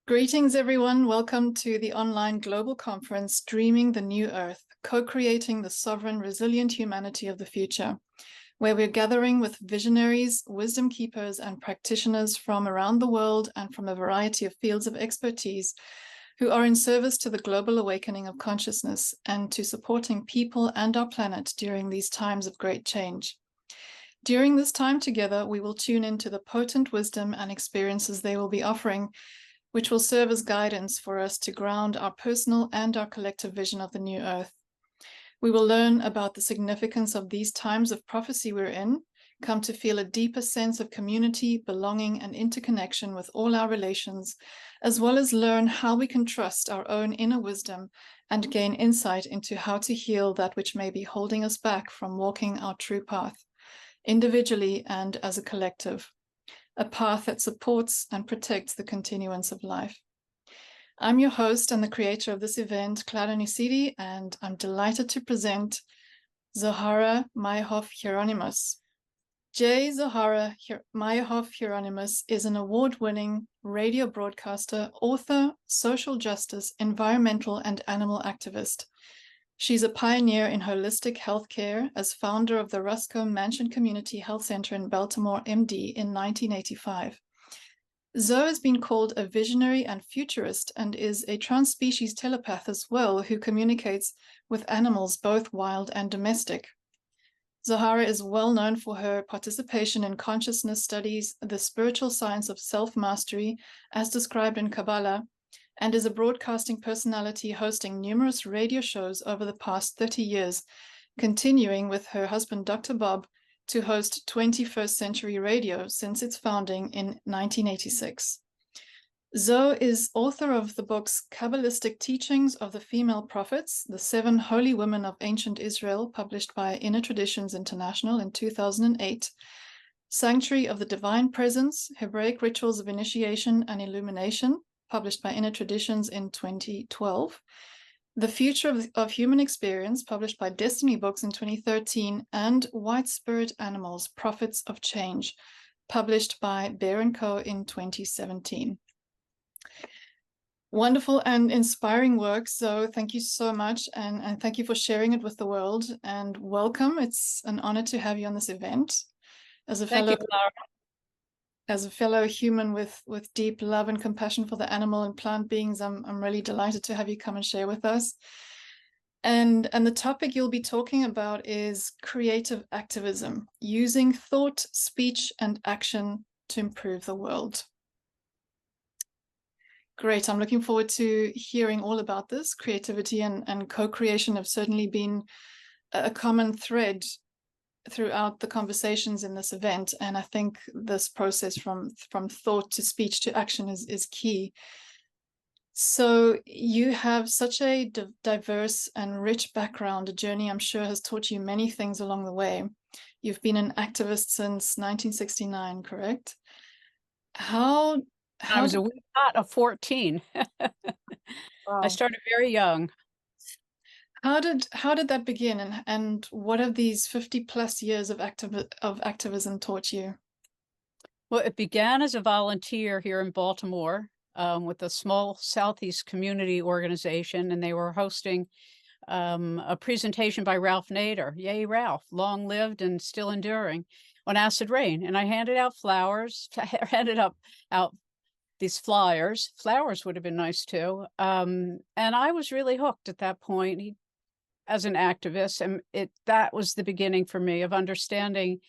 Greetings, everyone. Welcome to the online global conference, Dreaming the New Earth, Co-Creating the Sovereign, Resilient Humanity of the Future, where we're gathering with visionaries, wisdom keepers, and practitioners from around the world and from a variety of fields of expertise who are in service to the global awakening of consciousness and to supporting people and our planet during these times of great change. During this time together, we will tune into the potent wisdom and experiences they will be offering, which will serve as guidance for us to ground our personal and our collective vision of the new earth. We will learn about the significance of these times of prophecy we're in, come to feel a deeper sense of community, belonging, and interconnection with all our relations, as well as learn how we can trust our own inner wisdom and gain insight into how to heal that which may be holding us back from walking our true path, individually and as a collective. A path that supports and protects the continuance of life. I'm your host and the creator of this event, Clara Nisiri, and I'm delighted to present Zohara Hieronimus. Zohara Hieronimus is an award-winning radio broadcaster, author, social justice, environmental, and animal activist. She's a pioneer in holistic healthcare as founder of the Rusco Mansion Community Health Center in Baltimore, MD, in 1985. Zoe has been called a visionary and futurist and is a trans-species telepath as well, who communicates with animals, both wild and domestic. Zohara is well known for her participation in consciousness studies, the spiritual science of self-mastery, as described in Kabbalah, and is a broadcasting personality hosting numerous radio shows over the past 30 years, continuing with her husband, Dr. Bob, to host 21st Century Radio since its founding in 1986. Zoe is author of the books Kabbalistic Teachings of the Female Prophets, The Seven Holy Women of Ancient Israel, published by Inner Traditions International in 2008, Sanctuary of the Divine Presence, Hebraic Rituals of Initiation and Illumination, published by Inner Traditions in 2012, The Future of Human Experience, published by Destiny Books in 2013, and White Spirit Animals, Prophets of Change, published by Bear & Co. in 2017. Wonderful and inspiring work, so thank you so much, and thank you for sharing it with the world, and welcome. It's an honor to have you on this event. As a fellow human with deep love and compassion for the animal and plant beings, I'm really delighted to have you come and share with us. And the topic you'll be talking about is creative activism, using thought, speech, and action to improve the world. Great. I'm looking forward to hearing all about this. Creativity and co-creation have certainly been a common thread throughout the conversations in this event, and I think this process from thought to speech to action is key. So you have such a diverse and rich background. A journey I'm sure has taught you many things along the way. You've been an activist since 1969, correct? I was a wee tot of 14. Wow. I started very young. How did that begin, and what have these 50 plus years of activism taught you? Well, it began as a volunteer here in Baltimore with a small Southeast community organization, and they were hosting a presentation by Ralph Nader. Yay, Ralph, long lived and still enduring, on acid rain. And I handed out flowers, handed out these flyers. Flowers would have been nice too. And I was really hooked at that point. As an activist, and that was the beginning for me of understanding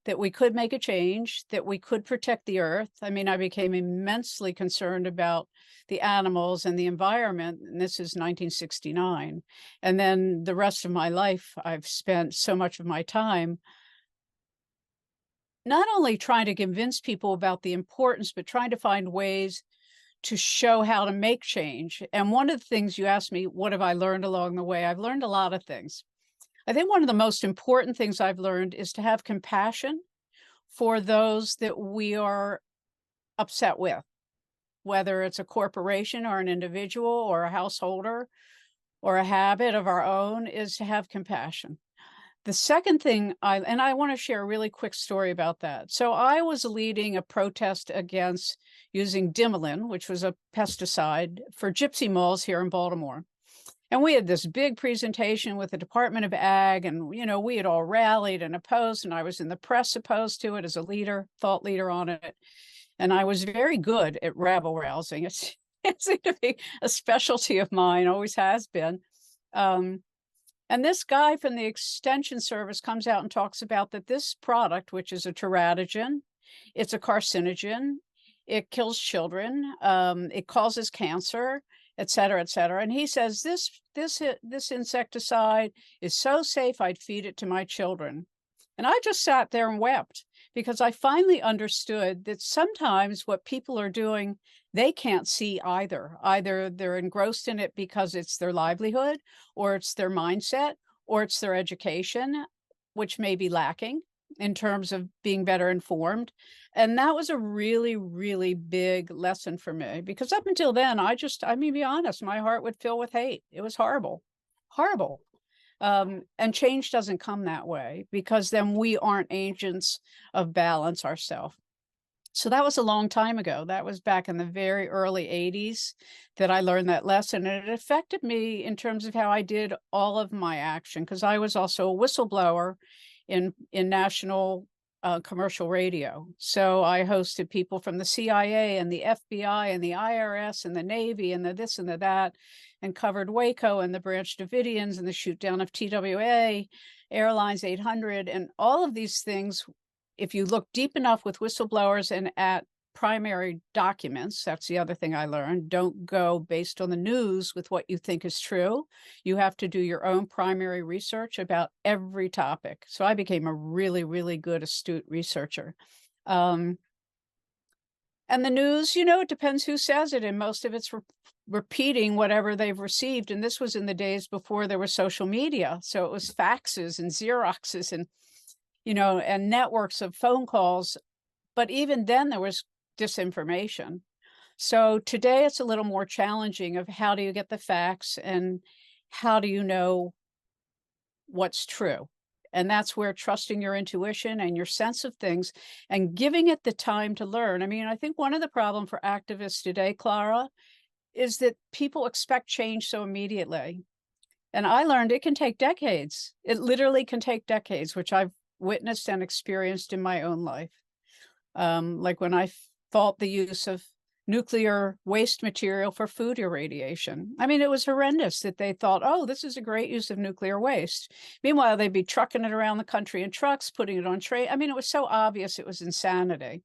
that we could make a change, that we could protect the earth. I mean, I became immensely concerned about the animals and the environment, and this is 1969. And then the rest of my life, I've spent so much of my time not only trying to convince people about the importance, but trying to find ways to show how to make change. And one of the things you asked me, what have I learned along the way? I've learned a lot of things. I think one of the most important things I've learned is to have compassion for those that we are upset with, whether it's a corporation or an individual or a householder or a habit of our own, is to have compassion. The second thing I want to share a really quick story about that. So I was leading a protest against using Dimilin, which was a pesticide, for gypsy moths here in Baltimore. And we had this big presentation with the Department of Ag, and, we had all rallied and opposed, and I was in the press opposed to it as a leader, thought leader on it. And I was very good at rabble rousing. It seemed to be a specialty of mine, always has been. And this guy from the Extension Service comes out and talks about that this product, which is a teratogen, it's a carcinogen, it kills children, it causes cancer, et cetera, et cetera. And he says, this insecticide is so safe, I'd feed it to my children. And I just sat there and wept, because I finally understood that sometimes what people are doing, they can't see either. Either they're engrossed in it because it's their livelihood, or it's their mindset, or it's their education, which may be lacking in terms of being better informed. And that was a really, really big lesson for me, because up until then, I mean, be honest, my heart would fill with hate. It was horrible, horrible. And change doesn't come that way, because then we aren't agents of balance ourselves. So that was a long time ago. That was back in the very early 80s that I learned that lesson. And it affected me in terms of how I did all of my action, because I was also a whistleblower in national commercial radio. So I hosted people from the CIA and the FBI and the IRS and the Navy and the this and the that, and covered Waco and the Branch Davidians and the shoot down of TWA, Airlines 800, and all of these things. If you look deep enough with whistleblowers and at primary documents, that's the other thing I learned. Don't go based on the news with what you think is true. You have to do your own primary research about every topic. So I became a really, really good, astute researcher. And the news, it depends who says it, and most of it's repeating whatever they've received. And this was in the days before there was social media. So it was faxes and Xeroxes and and networks of phone calls. But even then there was disinformation. So today it's a little more challenging of how do you get the facts and how do you know what's true? And that's where trusting your intuition and your sense of things and giving it the time to learn. I mean, I think one of the problems for activists today, Clara, is that people expect change so immediately. And I learned it can take decades. It literally can take decades, which I've witnessed and experienced in my own life. Like when I fought the use of nuclear waste material for food irradiation. I mean, it was horrendous that they thought, oh, this is a great use of nuclear waste. Meanwhile, they'd be trucking it around the country in trucks, putting it on train. I mean, it was so obvious it was insanity.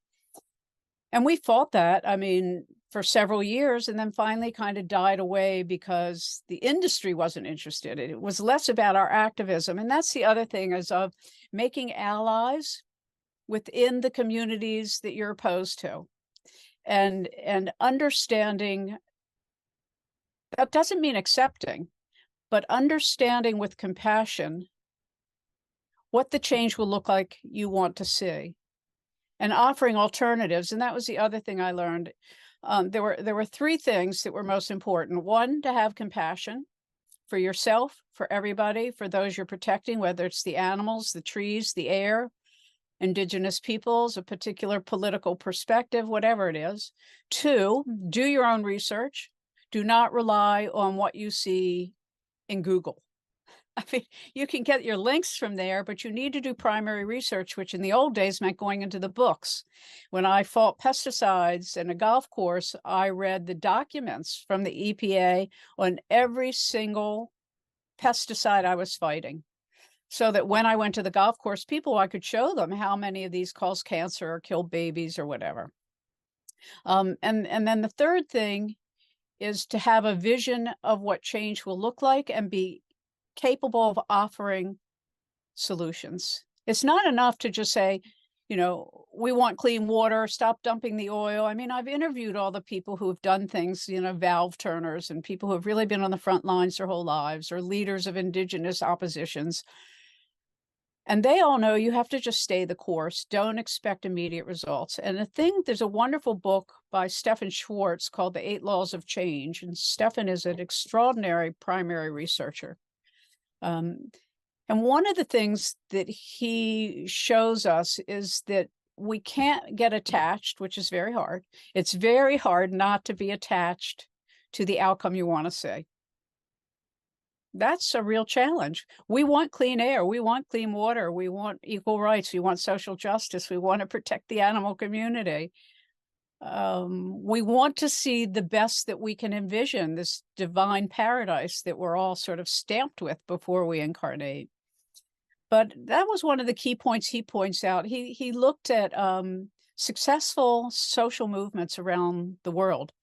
And we fought that, I mean, for several years, and then finally kind of died away because the industry wasn't interested. It was less about our activism. And that's the other thing, is of making allies within the communities that you're opposed to, and understanding. That doesn't mean accepting, but understanding with compassion what the change will look like you want to see, and offering alternatives. And that was the other thing I learned. There were three things that were most important. One, to have compassion for yourself, for everybody, for those you're protecting, whether it's the animals, the trees, the air, indigenous peoples, a particular political perspective, whatever it is. Two, do your own research. Do not rely on what you see in Google. I mean, you can get your links from there, but you need to do primary research, which in the old days meant going into the books. When I fought pesticides in a golf course, I read the documents from the EPA on every single pesticide I was fighting, so that when I went to the golf course people, I could show them how many of these cause cancer or kill babies or whatever. And then the third thing is to have a vision of what change will look like and be capable of offering solutions. It's not enough to just say, we want clean water, stop dumping the oil. I mean, I've interviewed all the people who have done things, valve turners, and people who have really been on the front lines their whole lives, or leaders of indigenous oppositions. And they all know you have to just stay the course. Don't expect immediate results. And there's a wonderful book by Stefan Schwartz called The 8 Laws of Change. And Stefan is an extraordinary primary researcher. And And one of the things that he shows us is that we can't get attached, which is very hard. It's very hard not to be attached to the outcome you want to see. That's a real challenge. We want clean air. We want clean water. We want equal rights. We want social justice. We want to protect the animal community. We want to see the best that we can envision, this divine paradise that we're all sort of stamped with before we incarnate. But that was one of the key points he points out. He looked at successful social movements around the world,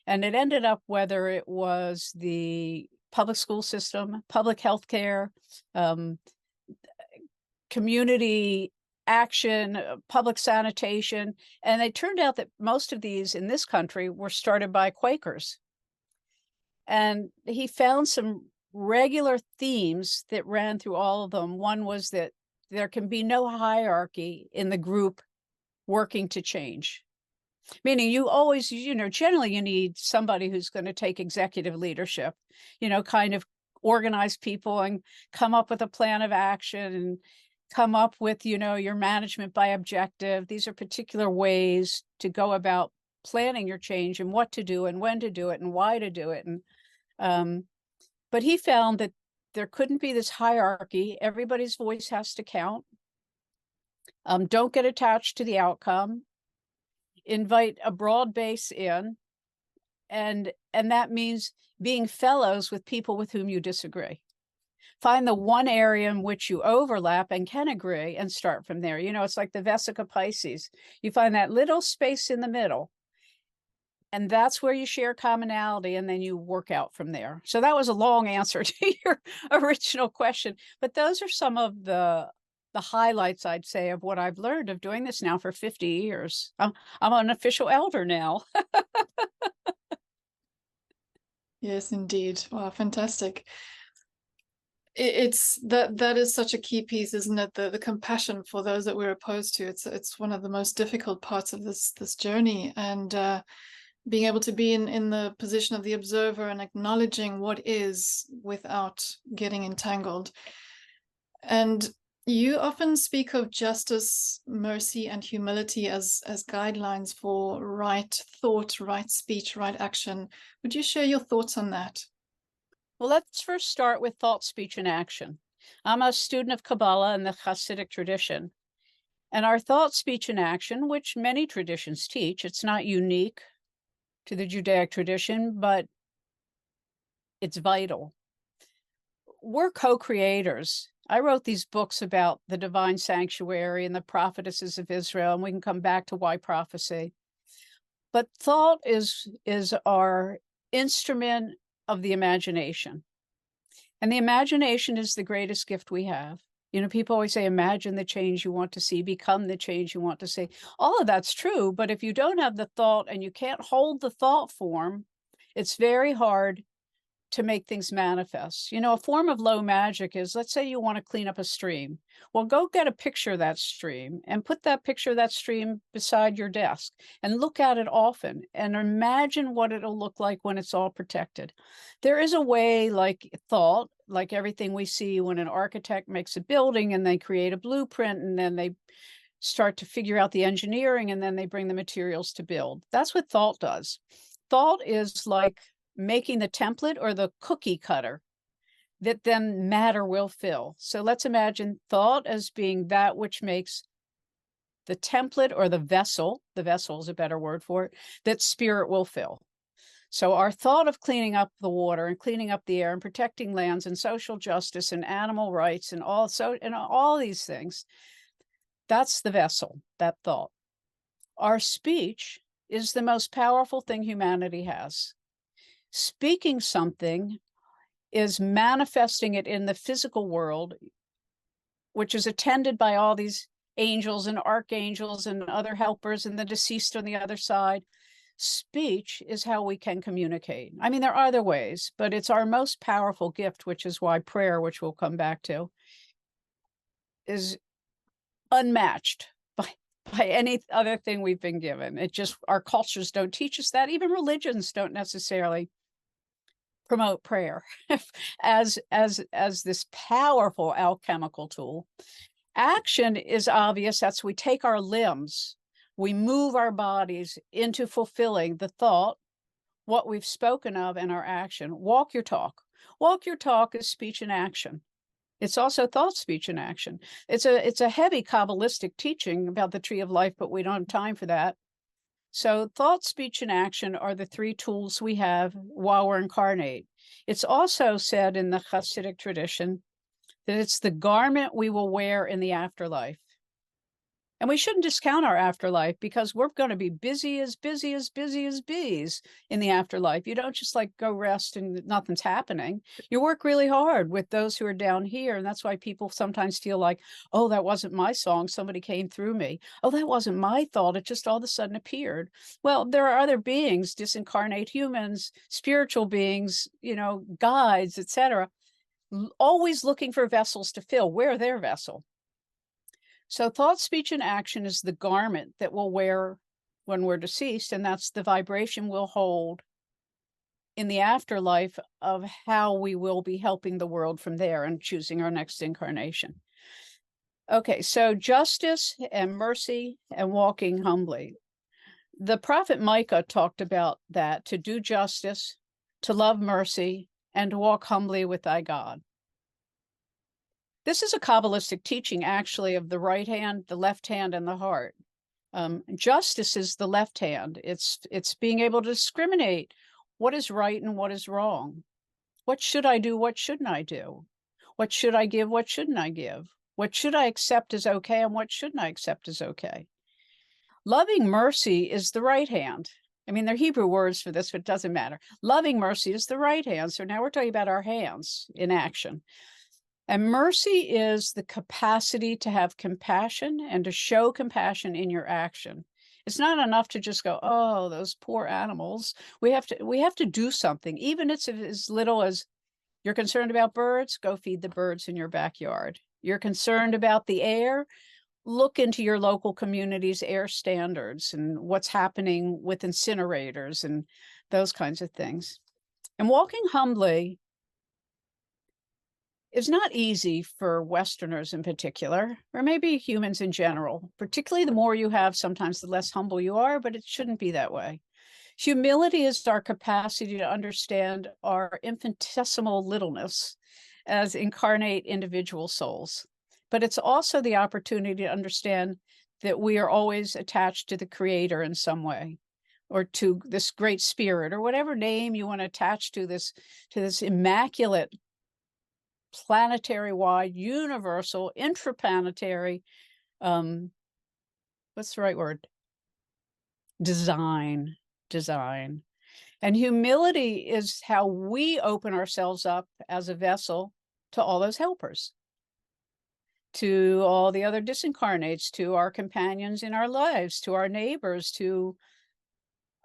and it ended up whether it was the public school system, public health care, community action, public sanitation. And it turned out that most of these in this country were started by Quakers. And he found some regular themes that ran through all of them. One was that there can be no hierarchy in the group working to change. Meaning you always, generally you need somebody who's going to take executive leadership, kind of organize people and come up with a plan of action and come up with, your management by objective. These are particular ways to go about planning your change and what to do and when to do it and why to do it. And but he found that there couldn't be this hierarchy. Everybody's voice has to count. Don't get attached to the outcome. Invite a broad base in. And that means being fellows with people with whom you disagree. Find the one area in which you overlap and can agree and start from there. It's like the Vesica Pisces. You find that little space in the middle. And that's where you share commonality, and then you work out from there. So that was a long answer to your original question, but those are some of the highlights, I'd say, of what I've learned of doing this now for 50 years. I'm an official elder now. Yes, indeed. Wow, fantastic. It's that is such a key piece, isn't it? The compassion for those that we're opposed to. It's one of the most difficult parts of this journey, and being able to be in the position of the observer and acknowledging what is without getting entangled. And you often speak of justice, mercy, and humility as guidelines for right thought, right speech, right action. Would you share your thoughts on that? Well, let's first start with thought, speech, and action. I'm a student of Kabbalah and the Hasidic tradition. And our thought, speech, and action, which many traditions teach, it's not unique to the Judaic tradition, but it's vital. We're co-creators. I wrote these books about the divine sanctuary and the prophetesses of Israel, and we can come back to why prophecy. But thought is our instrument of the imagination. And the imagination is the greatest gift we have. People always say, imagine the change you want to see, become the change you want to see. All of that's true, but if you don't have the thought and you can't hold the thought form, it's very hard to make things manifest. A form of low magic is, let's say you want to clean up a stream. Well, go get a picture of that stream and put that picture of that stream beside your desk and look at it often and imagine what it'll look like when it's all protected. There is a way, like thought, like everything we see when an architect makes a building and they create a blueprint and then they start to figure out the engineering and then they bring the materials to build. That's what thought does. Thought is like making the template or the cookie cutter that then matter will fill. So let's imagine thought as being that which makes the template or the vessel is a better word for it, that spirit will fill. So our thought of cleaning up the water and cleaning up the air and protecting lands and social justice and animal rights and all these things, that's the vessel, that thought. Our speech is the most powerful thing humanity has. Speaking something is manifesting it in the physical world, which is attended by all these angels and archangels and other helpers and the deceased on the other side. Speech is how we can communicate. I mean, there are other ways, but it's our most powerful gift, which is why prayer, which we'll come back to, is unmatched by any other thing we've been given. It just, our cultures don't teach us that. Even religions don't necessarily promote prayer as this powerful alchemical tool. Action is obvious. That's we take our limbs, we move our bodies into fulfilling the thought, what we've spoken of, in our action. Walk your talk. Walk your talk is speech and action. It's also thought, speech, and action. It's a heavy Kabbalistic teaching about the tree of life, but we don't have time for that. So thought, speech, and action are the three tools we have while we're incarnate. It's also said in the Hasidic tradition that it's the garment we will wear in the afterlife. And we shouldn't discount our afterlife, because we're going to be busy as bees in the afterlife. You don't just like go rest and nothing's happening. You work really hard with those who are down here. And that's why people sometimes feel like, oh, that wasn't my song. Somebody came through me. Oh, that wasn't my thought. It just all of a sudden appeared. Well, there are other beings, disincarnate humans, spiritual beings, guides, etc., always looking for vessels to fill. We're their vessel. So thought, speech, and action is the garment that we'll wear when we're deceased, and that's the vibration we'll hold in the afterlife of how we will be helping the world from there and choosing our next incarnation. Okay, so justice and mercy and walking humbly. The prophet Micah talked about that, to do justice, to love mercy, and to walk humbly with thy God. This is a Kabbalistic teaching, actually, of the right hand, the left hand, and the heart. Justice is the left hand. It's being able to discriminate what is right and what is wrong. What should I do? What shouldn't I do? What should I give? What shouldn't I give? What should I accept as okay and what shouldn't I accept as okay? Loving mercy is the right hand. I mean, they're Hebrew words for this, but it doesn't matter. Loving mercy is the right hand. So now we're talking about our hands in action. And mercy is the capacity to have compassion and to show compassion in your action. It's not enough to just go, oh, those poor animals. We have to do something. Even if it's as little as you're concerned about birds, go feed the birds in your backyard. You're concerned about the air, look into your local community's air standards and what's happening with incinerators and those kinds of things. And walking humbly is not easy for Westerners in particular, or maybe humans in general. Particularly the more you have, sometimes the less humble you are, but it shouldn't be that way. Humility is our capacity to understand our infinitesimal littleness as incarnate individual souls. But it's also the opportunity to understand that we are always attached to the Creator in some way, or to this great spirit, or whatever name you want to attach to this immaculate, planetary-wide, universal, intraplanetary, what's the right word? Design. And humility is how we open ourselves up as a vessel to all those helpers, to all the other disincarnates, to our companions in our lives, to our neighbors,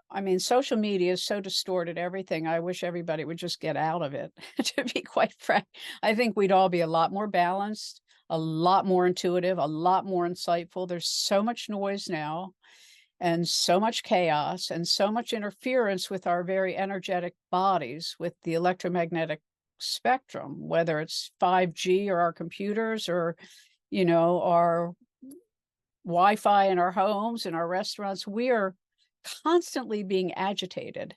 I mean, social media is so distorted everything. I wish everybody would just get out of it, to be quite frank. I think we'd all be a lot more balanced, a lot more intuitive, a lot more insightful. There's so much noise now and so much chaos and so much interference with our very energetic bodies, with the electromagnetic spectrum, whether it's 5G or our computers or, our Wi-Fi in our homes and our restaurants. We are constantly being agitated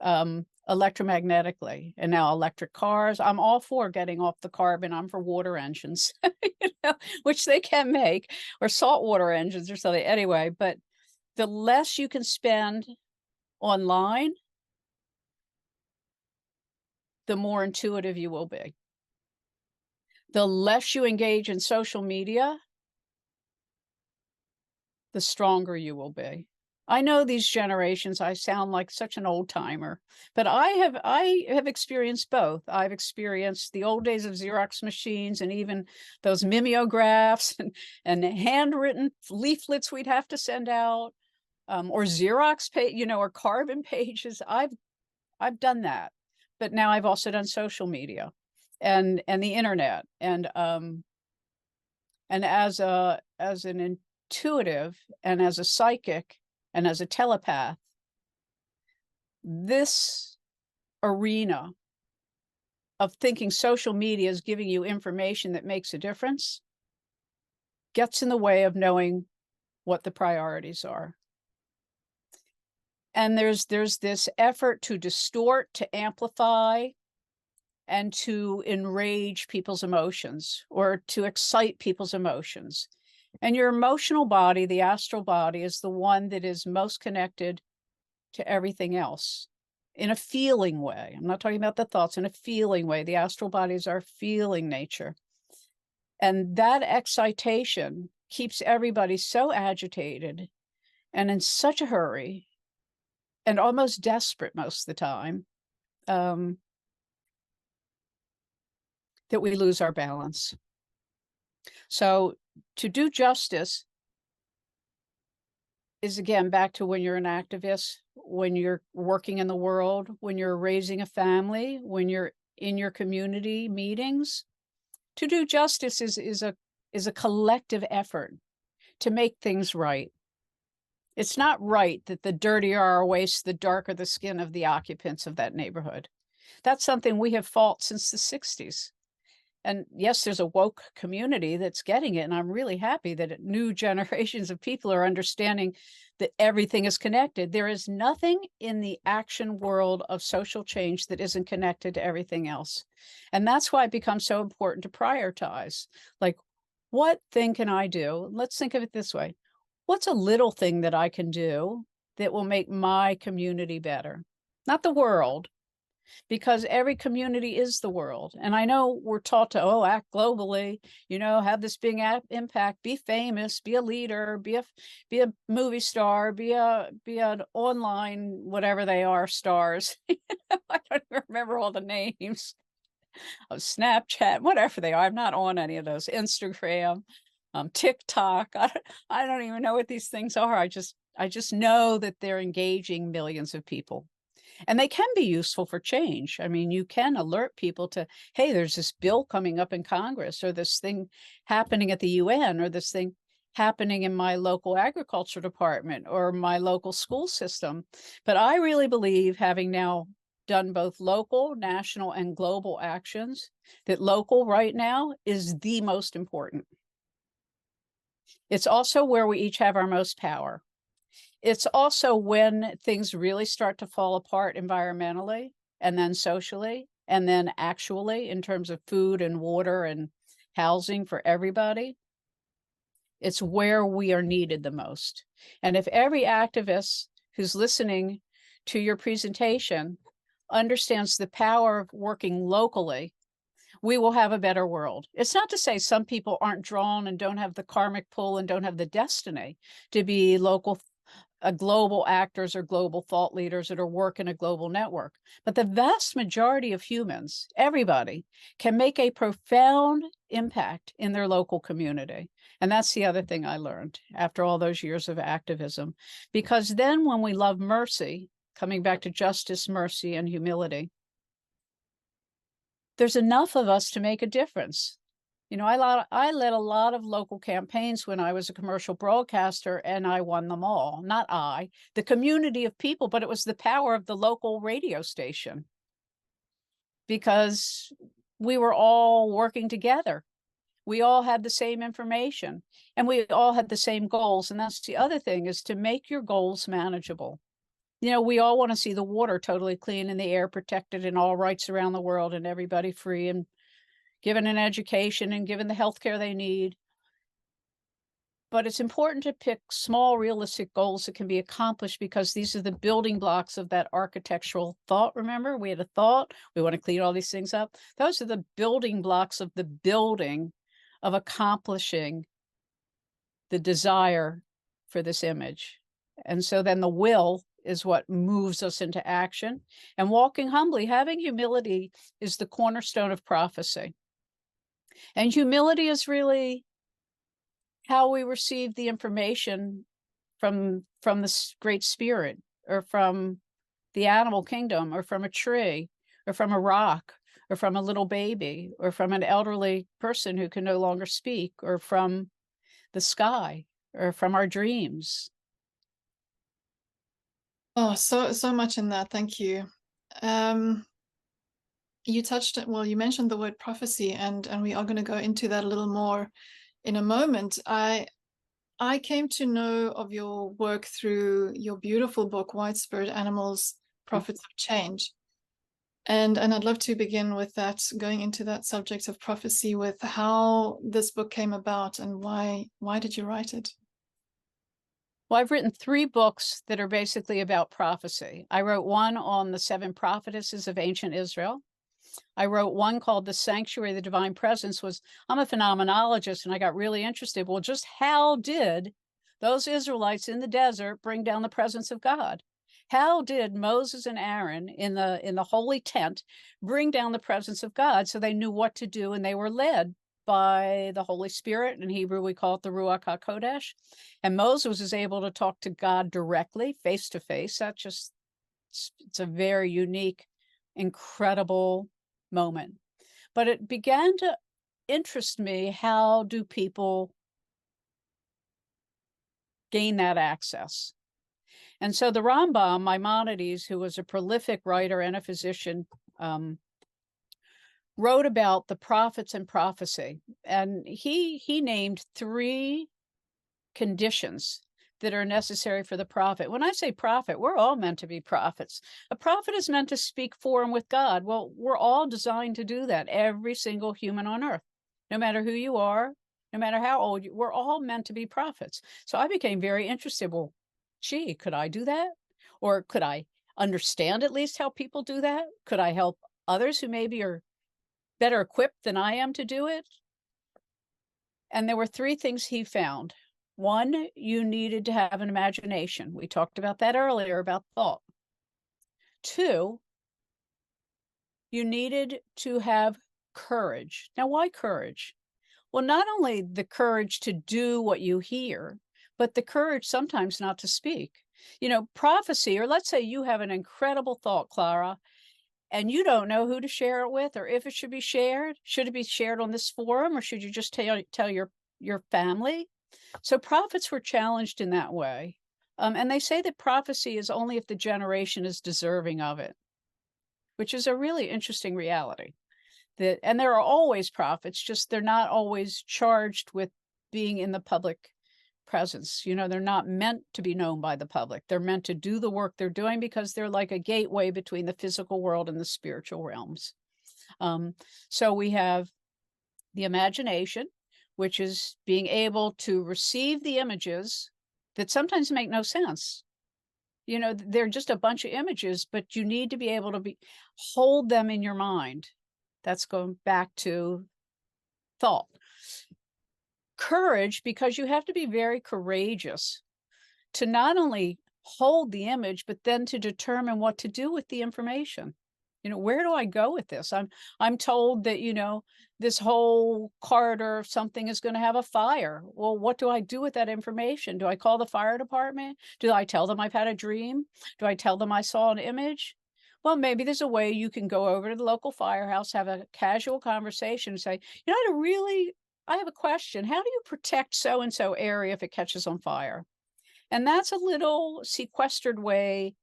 electromagnetically. And now electric cars, I'm all for getting off the carbon. I'm for water engines, which they can make, or saltwater engines or something. Anyway, but the less you can spend online, the more intuitive you will be. The less you engage in social media, the stronger you will be. I know these generations, I sound like such an old timer, but I have experienced both. I've experienced the old days of Xerox machines and even those mimeographs and handwritten leaflets we'd have to send out, or Xerox or carbon pages. I've done that, but now I've also done social media and the internet, and as an intuitive and as a psychic and as a telepath, this arena of thinking social media is giving you information that makes a difference gets in the way of knowing what the priorities are. And there's this effort to distort, to amplify, and to enrage people's emotions or to excite people's emotions. And your emotional body, the astral body, is the one that is most connected to everything else in a feeling way. I'm not talking about the thoughts, in a feeling way. The astral body is our feeling nature. And that excitation keeps everybody so agitated and in such a hurry and almost desperate most of the time, that we lose our balance. So to do justice is, again, back to when you're an activist, when you're working in the world, when you're raising a family, when you're in your community meetings. To do justice is a collective effort to make things right. It's not right that the dirtier our waste, the darker the skin of the occupants of that neighborhood. That's something we have fought since the 60s. And yes, there's a woke community that's getting it. And I'm really happy that new generations of people are understanding that everything is connected. There is nothing in the action world of social change that isn't connected to everything else. And that's why it becomes so important to prioritize. Like, what thing can I do? Let's think of it this way. What's a little thing that I can do that will make my community better? Not the world, because every community is the world. And I know we're taught to, act globally, have this big impact, be famous, be a leader, be a movie star, be an online, whatever they are, stars. I don't even remember all the names of Snapchat, whatever they are. I'm not on any of those. Instagram, TikTok. I don't even know what these things are. I just know that they're engaging millions of people. And they can be useful for change. I mean, you can alert people to, hey, there's this bill coming up in Congress, or this thing happening at the UN, or this thing happening in my local agriculture department or my local school system. But I really believe, having now done both local, national, and global actions, that local right now is the most important. It's also where we each have our most power. It's also when things really start to fall apart environmentally, and then socially, and then actually in terms of food and water and housing for everybody. It's where we are needed the most. And if every activist who's listening to your presentation understands the power of working locally, we will have a better world. It's not to say some people aren't drawn and don't have the karmic pull and don't have the destiny to be global actors or global thought leaders that are working a global network. But the vast majority of humans, everybody, can make a profound impact in their local community. And that's the other thing I learned after all those years of activism. Because then when we love mercy, coming back to justice, mercy, and humility, there's enough of us to make a difference. I led a lot of local campaigns when I was a commercial broadcaster, and I won them all. Not I, the community of people, but it was the power of the local radio station, because we were all working together. We all had the same information, and we all had the same goals. And that's the other thing, is to make your goals manageable. We all want to see the water totally clean and the air protected and all rights around the world and everybody free and given an education and given the healthcare they need. But it's important to pick small, realistic goals that can be accomplished, because these are the building blocks of that architectural thought. Remember, we had a thought, we want to clean all these things up. Those are the building blocks of the building of accomplishing the desire for this image. And so then the will is what moves us into action. And walking humbly, having humility, is the cornerstone of prophecy. And humility is really how we receive the information from the Great Spirit, or from the animal kingdom, or from a tree, or from a rock, or from a little baby, or from an elderly person who can no longer speak, or from the sky, or from our dreams. Oh, so much in that. Thank you. you mentioned the word prophecy, and we are going to go into that a little more in a moment. I came to know of your work through your beautiful book, White Spirit Animals, Prophets of Change. And I'd love to begin with that, going into that subject of prophecy, with how this book came about and why did you write it? Well, I've written 3 books that are basically about prophecy. I wrote one on the 7 prophetesses of ancient Israel. I wrote one called The Sanctuary of the Divine Presence. I'm a phenomenologist, and I got really interested. Well, just how did those Israelites in the desert bring down the presence of God? How did Moses and Aaron in the holy tent bring down the presence of God so they knew what to do, and they were led by the Holy Spirit? In Hebrew, we call it the Ruach HaKodesh. And Moses was able to talk to God directly, face to face. It's a very unique, incredible moment. But it began to interest me, how do people gain that access? And so the Rambam, Maimonides, who was a prolific writer and a physician, wrote about the prophets and prophecy. And he named 3 conditions that are necessary for the prophet. When I say prophet, we're all meant to be prophets. A prophet is meant to speak for and with God. Well, we're all designed to do that, every single human on earth. No matter who you are, no matter how old you, we're all meant to be prophets. So I became very interested. Well, gee, could I do that? Or could I understand at least how people do that? Could I help others who maybe are better equipped than I am to do it? And there were 3 things he found. 1, you needed to have an imagination. We talked about that earlier, about thought. 2, you needed to have courage. Now, why courage? Well, not only the courage to do what you hear, but the courage sometimes not to speak. Prophecy, or let's say you have an incredible thought, Clara, and you don't know who to share it with or if it should be shared. Should it be shared on this forum, or should you just tell your family? So prophets were challenged in that way. And they say that prophecy is only if the generation is deserving of it, which is a really interesting reality. And there are always prophets, just they're not always charged with being in the public presence. They're not meant to be known by the public. They're meant to do the work they're doing because they're like a gateway between the physical world and the spiritual realms. So we have the imagination, which is being able to receive the images that sometimes make no sense. They're just a bunch of images, but you need to be able to hold them in your mind. That's going back to thought. Courage, because you have to be very courageous to not only hold the image, but then to determine what to do with the information. Where do I go with this? I'm told that, this whole corridor of something is going to have a fire. Well, what do I do with that information? Do I call the fire department? Do I tell them I've had a dream? Do I tell them I saw an image? Well, maybe there's a way you can go over to the local firehouse, have a casual conversation, and say, I have a question. How do you protect so-and-so area if it catches on fire? And that's a little sequestered way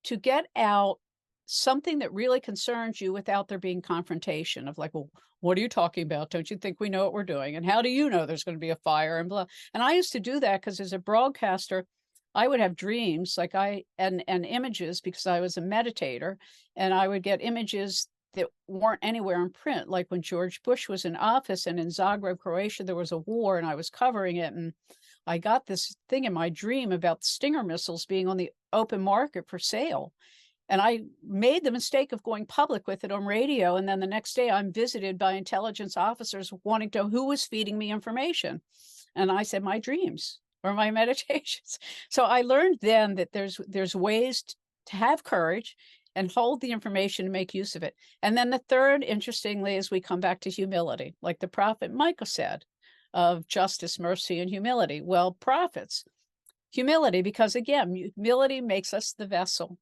to get out something that really concerns you without there being confrontation of like, well, what are you talking about? Don't you think we know what we're doing? And how do you know there's going to be a fire and blah? And I used to do that because as a broadcaster, I would have dreams and images, because I was a meditator, and I would get images that weren't anywhere in print. Like when George Bush was in office and in Zagreb, Croatia, there was a war and I was covering it. And I got this thing in my dream about Stinger missiles being on the open market for sale. And I made the mistake of going public with it on radio. And then the next day I'm visited by intelligence officers wanting to know who was feeding me information. And I said, my dreams or my meditations. So I learned then that there's ways to have courage and hold the information and make use of it. And then the third, interestingly, is we come back to humility, like the prophet Micah said, of justice, mercy, and humility. Well, prophets, humility, because again, humility makes us the vessel.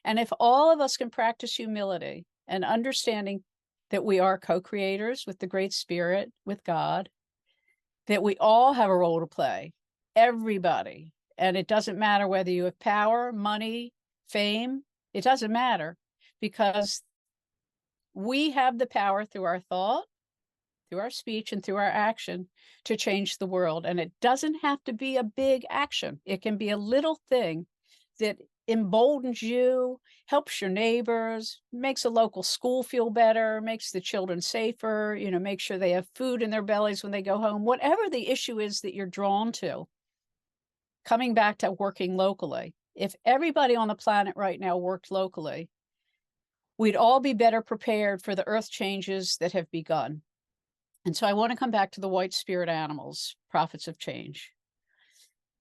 And if all of us can practice humility and understanding that we are co-creators with the Great Spirit, with God, that we all have a role to play, everybody, and it doesn't matter whether you have power, money, fame, it doesn't matter, because We have the power through our thought, through our speech, and through our action to change the world. And it doesn't have to be a big action. It can be a little thing that emboldens you, helps your neighbors, makes a local school feel better, makes the children safer, make sure they have food in their bellies when they go home. Whatever the issue is that you're drawn to, coming back to working locally. If everybody on the planet right now worked locally, we'd all be better prepared for the earth changes that have begun. And so I want to come back to the white spirit animals, prophets of change.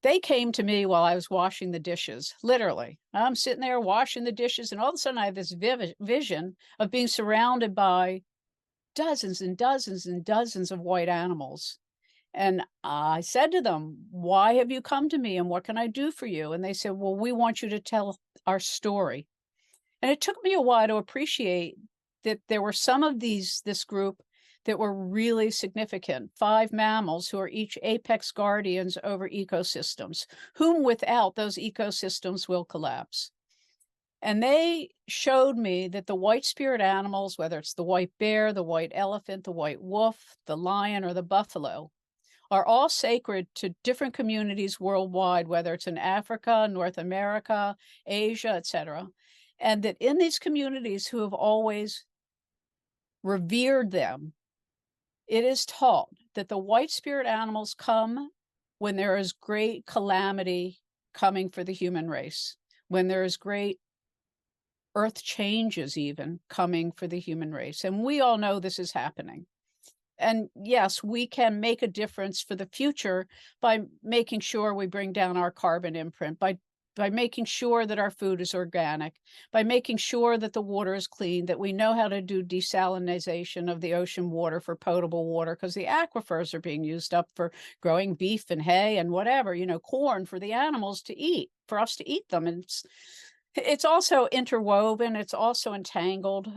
They came to me while I was washing the dishes, literally. I'm sitting there washing the dishes, and all of a sudden I have this vision of being surrounded by dozens and dozens and dozens of white animals. And I said to them, why have you come to me, and what can I do for you? And they said, well, we want you to tell our story. And it took me a while to appreciate that there were some of this group that were really significant. 5 mammals who are each apex guardians over ecosystems, whom without those ecosystems will collapse. And they showed me that the white spirit animals, whether it's the white bear, the white elephant, the white wolf, the lion, or the buffalo, are all sacred to different communities worldwide, whether it's in Africa, North America, Asia, etc. And that in these communities who have always revered them, it is taught that the white spirit animals come when there is great calamity coming for the human race, when there is great earth changes even coming for the human race. And we all know this is happening. And yes, we can make a difference for the future by making sure we bring down our carbon imprint, by making sure that our food is organic, by making sure that the water is clean, that we know how to do desalination of the ocean water for potable water, because the aquifers are being used up for growing beef and hay and whatever, corn for the animals to eat, for us to eat them. And it's also interwoven, it's also entangled,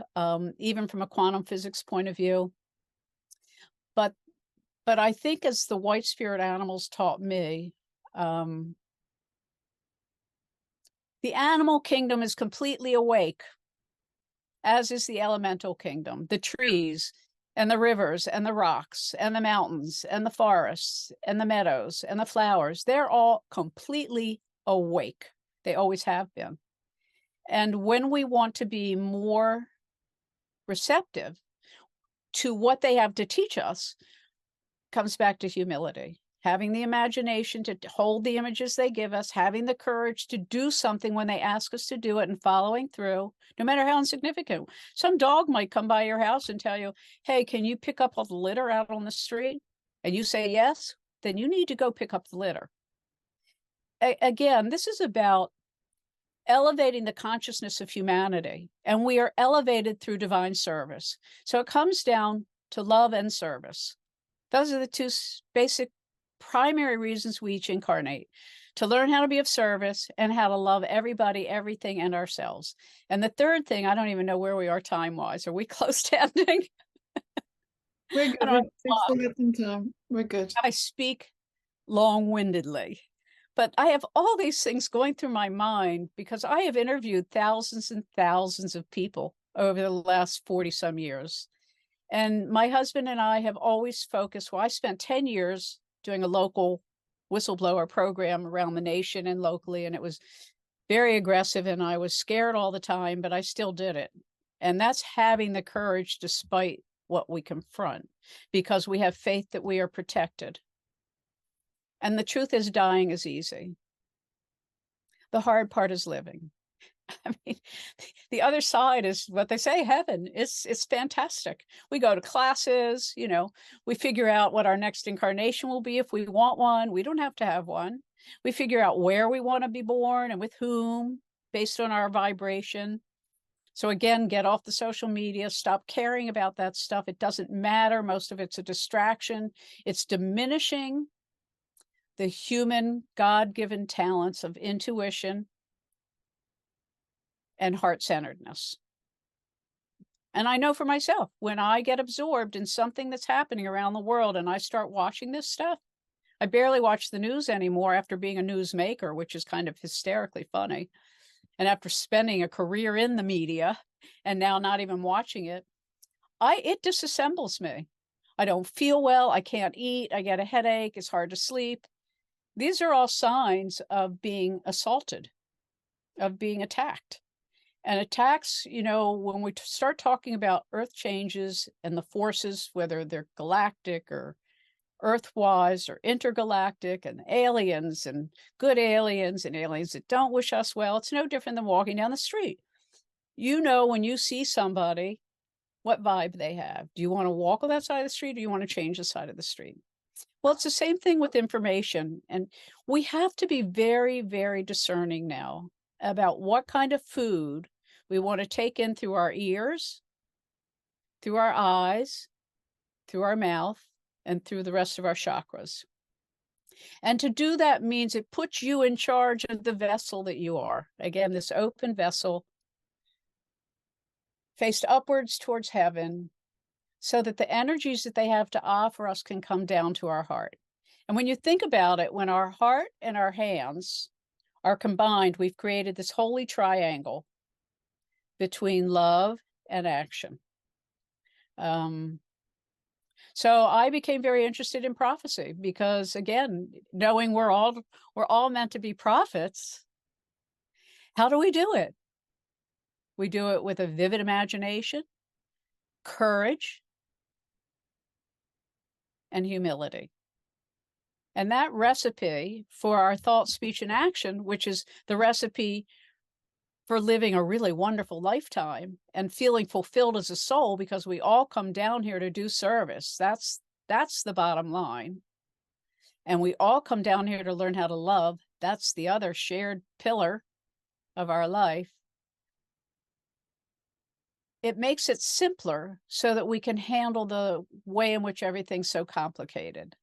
even from a quantum physics point of view. But I think, as the white spirit animals taught me, the animal kingdom is completely awake, as is the elemental kingdom, the trees and the rivers and the rocks and the mountains and the forests and the meadows and the flowers. They're all completely awake. They always have been. And when we want to be more receptive to what they have to teach us, comes back to humility. Having the imagination to hold the images they give us, having the courage to do something when they ask us to do it, and following through, no matter how insignificant. Some dog might come by your house and tell you, hey, can you pick up all the litter out on the street? And you say yes, then you need to go pick up the litter. Again, this is about elevating the consciousness of humanity, and we are elevated through divine service. So it comes down to love and service. Those are the 2 basic primary reasons we each incarnate: to learn how to be of service and how to love everybody, everything, and ourselves. And the third thing, I don't even know where we are time-wise. Are we close to ending? We're good. We still got some time. We're good. I speak long-windedly, but I have all these things going through my mind because I have interviewed thousands and thousands of people over the last 40-some years. And my husband and I have always focused, I spent 10 years doing a local whistleblower program around the nation and locally, and it was very aggressive, and I was scared all the time, but I still did it. And that's having the courage despite what we confront, because we have faith that we are protected. And the truth is, dying is easy. The hard part is living. I mean, the other side is what they say, heaven. It's fantastic. We go to classes, we figure out what our next incarnation will be if we want one. We don't have to have one. We figure out where we want to be born and with whom, based on our vibration. So again, get off the social media, stop caring about that stuff. It doesn't matter. Most of it's a distraction. It's diminishing the human God-given talents of intuition and heart-centeredness. And I know for myself, when I get absorbed in something that's happening around the world and I start watching this stuff, I barely watch the news anymore after being a newsmaker, which is kind of hysterically funny. And after spending a career in the media and now not even watching it, it disassembles me. I don't feel well. I can't eat. I get a headache. It's hard to sleep. These are all signs of being assaulted, of being attacked. And attacks, when we start talking about earth changes and the forces, whether they're galactic or earthwise or intergalactic, and aliens and good aliens and aliens that don't wish us well, it's no different than walking down the street. When you see somebody, what vibe they have. Do you want to walk on that side of the street, or do you want to change the side of the street? Well, it's the same thing with information. And we have to be very, very discerning now about what kind of food we want to take in through our ears, through our eyes, through our mouth, and through the rest of our chakras. And to do that means it puts you in charge of the vessel that you are. Again, this open vessel faced upwards towards heaven, so that the energies that they have to offer us can come down to our heart. And when you think about it, when our heart and our hands are combined, we've created this holy triangle between love and action. So I became very interested in prophecy because, again, knowing we're all meant to be prophets, how do we do it? We do it with a vivid imagination, courage, and humility. And that recipe for our thought, speech, and action, which is the recipe for living a really wonderful lifetime and feeling fulfilled as a soul, because we all come down here to do service. That's the bottom line. And we all come down here to learn how to love. That's the other shared pillar of our life. It makes it simpler so that we can handle the way in which everything's so complicated.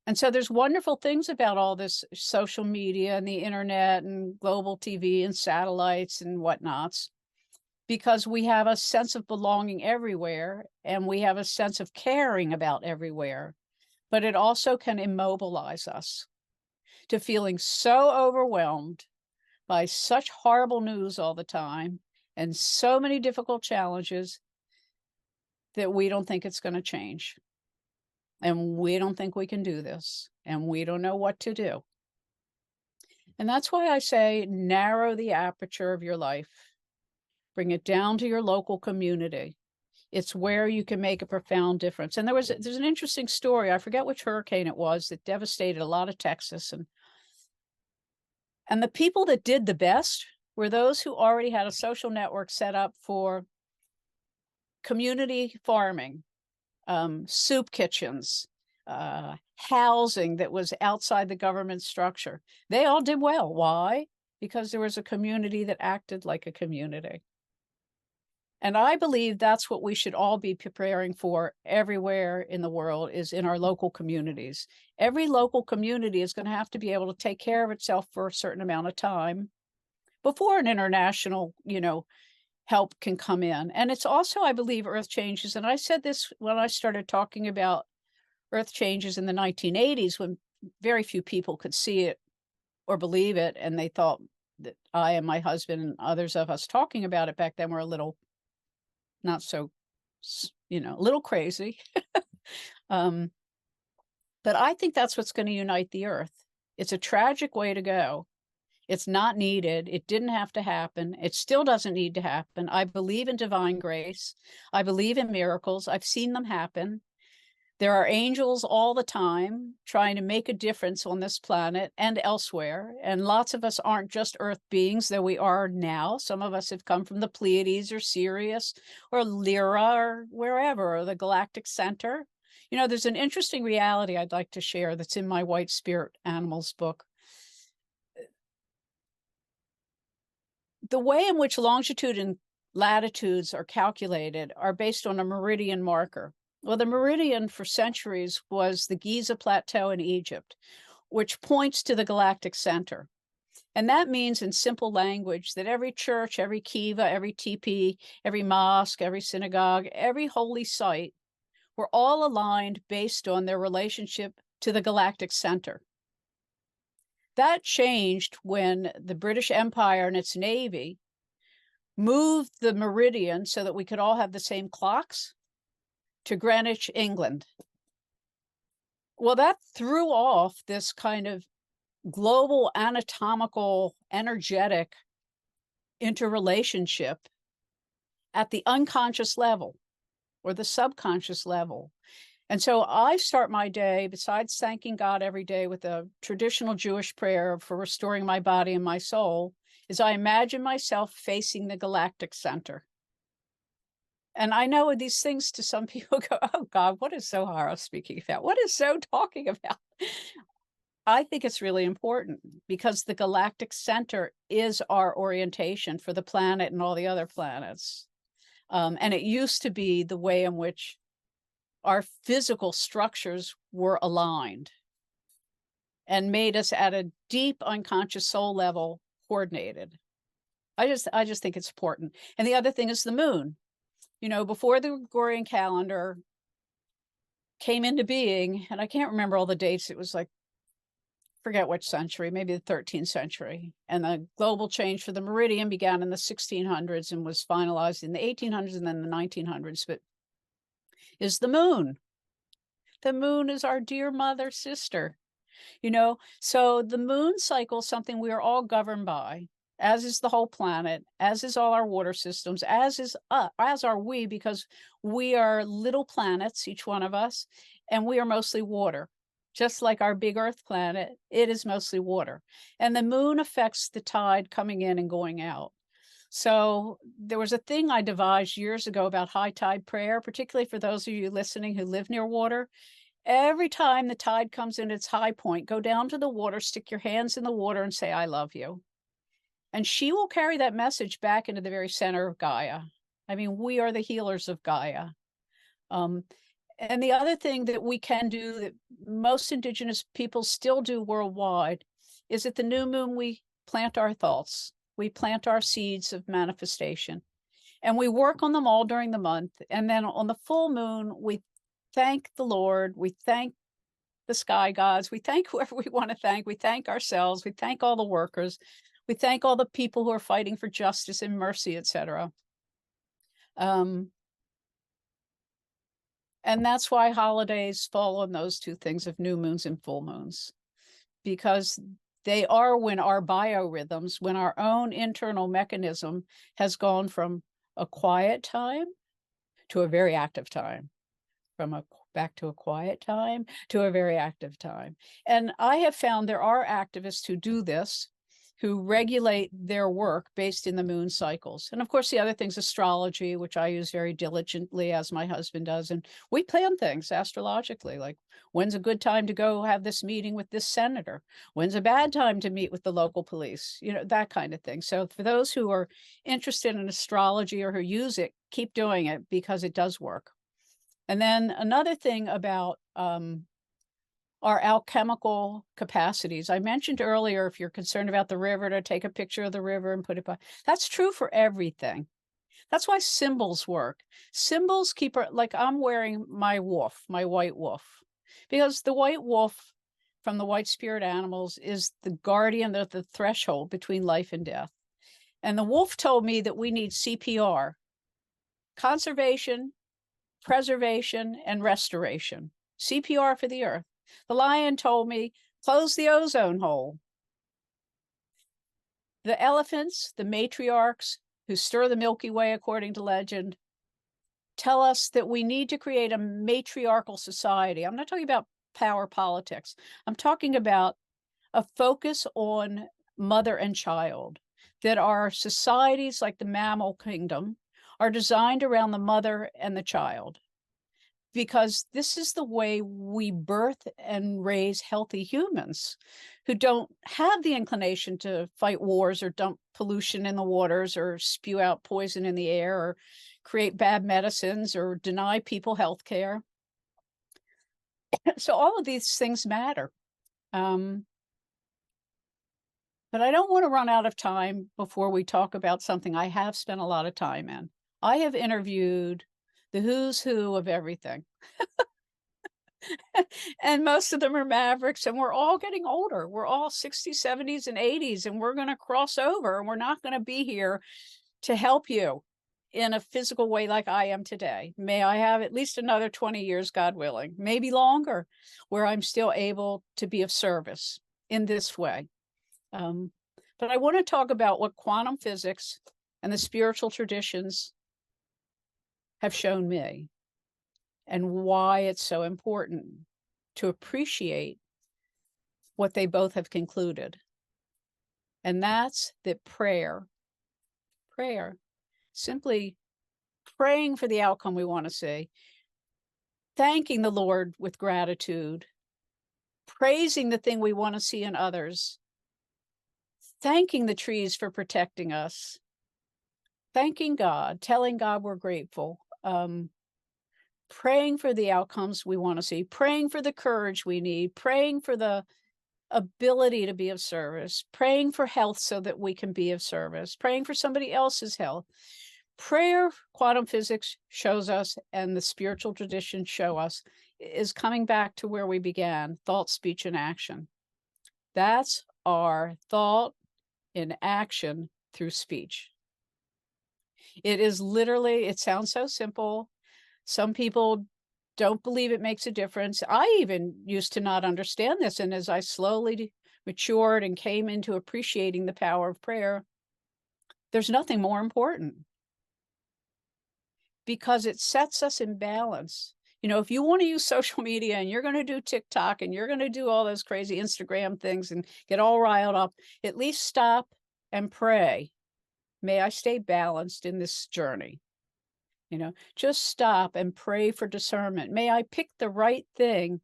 And so there's wonderful things about all this social media and the internet and global TV and satellites and whatnots, because we have a sense of belonging everywhere and we have a sense of caring about everywhere. But it also can immobilize us to feeling so overwhelmed by such horrible news all the time and so many difficult challenges that we don't think it's going to change. And we don't think we can do this. And we don't know what to do. And that's why I say narrow the aperture of your life. Bring it down to your local community. It's where you can make a profound difference. And there's an interesting story. I forget which hurricane it was that devastated a lot of Texas. And the people that did the best were those who already had a social network set up for community farming, soup kitchens, housing that was outside the government structure. They all did well. Why? Because there was a community that acted like a community. And I believe that's what we should all be preparing for everywhere in the world, is in our local communities. Every local community is going to have to be able to take care of itself for a certain amount of time before an international, help can come in. And it's also, I believe, earth changes. And I said this when I started talking about earth changes in the 1980s, when very few people could see it or believe it. And they thought that I and my husband and others of us talking about it back then were a little, not so, a little crazy. But I think that's what's going to unite the earth. It's a tragic way to go. It's not needed. It didn't have to happen. It still doesn't need to happen. I believe in divine grace. I believe in miracles. I've seen them happen. There are angels all the time trying to make a difference on this planet and elsewhere. And lots of us aren't just earth beings, though we are now. Some of us have come from the Pleiades or Sirius or Lyra or wherever, or the galactic center. There's an interesting reality I'd like to share that's in my White Spirit Animals book. The way in which longitude and latitudes are calculated are based on a meridian marker. Well, the meridian for centuries was the Giza Plateau in Egypt, which points to the galactic center. And that means, in simple language, that every church, every kiva, every teepee, every mosque, every synagogue, every holy site were all aligned based on their relationship to the galactic center. That changed when the British Empire and its Navy moved the meridian so that we could all have the same clocks to Greenwich, England. Well, that threw off this kind of global anatomical, energetic interrelationship at the unconscious level or the subconscious level. And so I start my day, besides thanking God every day with a traditional Jewish prayer for restoring my body and my soul, is I imagine myself facing the galactic center. And I know these things to some people go, oh God, what is Zohara speaking about? What is Zoe talking about? I think it's really important because the galactic center is our orientation for the planet and all the other planets. And it used to be the way in which our physical structures were aligned and made us at a deep unconscious soul level coordinated. I just think it's important. And the other thing is the moon. You know, before the Gregorian calendar came into being, and I can't remember all the dates, it was like, forget which century, maybe the 13th century. And the global change for the meridian began in the 1600s and was finalized in the 1800s and then the 1900s. But is the moon. The moon is our dear mother sister, you know? So the moon cycle is something we are all governed by, as is the whole planet, as is all our water systems, as are we, because we are little planets, each one of us, and we are mostly water. Just like our big Earth planet, it is mostly water. And the moon affects the tide coming in and going out. So there was a thing I devised years ago about high tide prayer, particularly for those of you listening who live near water. Every time the tide comes in its high point, go down to the water, stick your hands in the water and say, I love you. And she will carry that message back into the very center of Gaia. I mean, we are the healers of Gaia. And the other thing that we can do that most indigenous people still do worldwide is at the new moon, we plant our thoughts. We plant our seeds of manifestation and we work on them all during the month. And then on the full moon, we thank the Lord. We thank the sky gods. We thank whoever we want to thank. We thank ourselves. We thank all the workers. We thank all the people who are fighting for justice and mercy, etc. And that's why holidays fall on those two things of new moons and full moons, because they are when our biorhythms, when our own internal mechanism has gone from a quiet time to a very active time, back to a quiet time to a very active time. And I have found there are activists who do this, who regulate their work based in the moon cycles. And of course, the other thing's astrology, which I use very diligently, as my husband does. And we plan things astrologically, like when's a good time to go have this meeting with this senator? When's a bad time to meet with the local police? You know, that kind of thing. So for those who are interested in astrology or who use it, keep doing it because it does work. And then another thing about our alchemical capacities. I mentioned earlier, if you're concerned about the river, to take a picture of the river and put it by. That's true for everything. That's why symbols work. Symbols keep, like I'm wearing my wolf, my white wolf, because the white wolf from the white spirit animals is the guardian of the threshold between life and death. And the wolf told me that we need CPR, conservation, preservation, and restoration. CPR for the earth. The lion told me, close the ozone hole. The elephants, the matriarchs who stir the Milky Way, according to legend, tell us that we need to create a matriarchal society. I'm not talking about power politics. I'm talking about a focus on mother and child, that our societies, like the mammal kingdom, are designed around the mother and the child, because this is the way we birth and raise healthy humans who don't have the inclination to fight wars or dump pollution in the waters or spew out poison in the air or create bad medicines or deny people health care. So all of these things matter. But I don't want to run out of time before we talk about something I have spent a lot of time in. I have interviewed the who's who of everything. And most of them are mavericks, and we're all getting older. We're all 60s, 70s, and 80s, and we're going to cross over, and we're not going to be here to help you in a physical way like I am today. May I have at least another 20 years, God willing, maybe longer, where I'm still able to be of service in this way. But I want to talk about what quantum physics and the spiritual traditions have shown me and why it's so important to appreciate what they both have concluded. And that's that prayer, simply praying for the outcome we want to see, thanking the Lord with gratitude, praising the thing we want to see in others, thanking the trees for protecting us, thanking God, telling God we're grateful, praying for the outcomes we want to see, praying for the courage we need, praying for the ability to be of service, praying for health so that we can be of service, praying for somebody else's health. Prayer, quantum physics shows us, and the spiritual traditions show us, is coming back to where we began: thought, speech, and action. That's our thought in action through speech. It is literally, it sounds so simple. Some people don't believe it makes a difference. I even used to not understand this. And as I slowly matured and came into appreciating the power of prayer, there's nothing more important, because it sets us in balance. You know, if you want to use social media and you're going to do TikTok and you're going to do all those crazy Instagram things and get all riled up, at least stop and pray. May I stay balanced in this journey? You know, just stop and pray for discernment. May I pick the right thing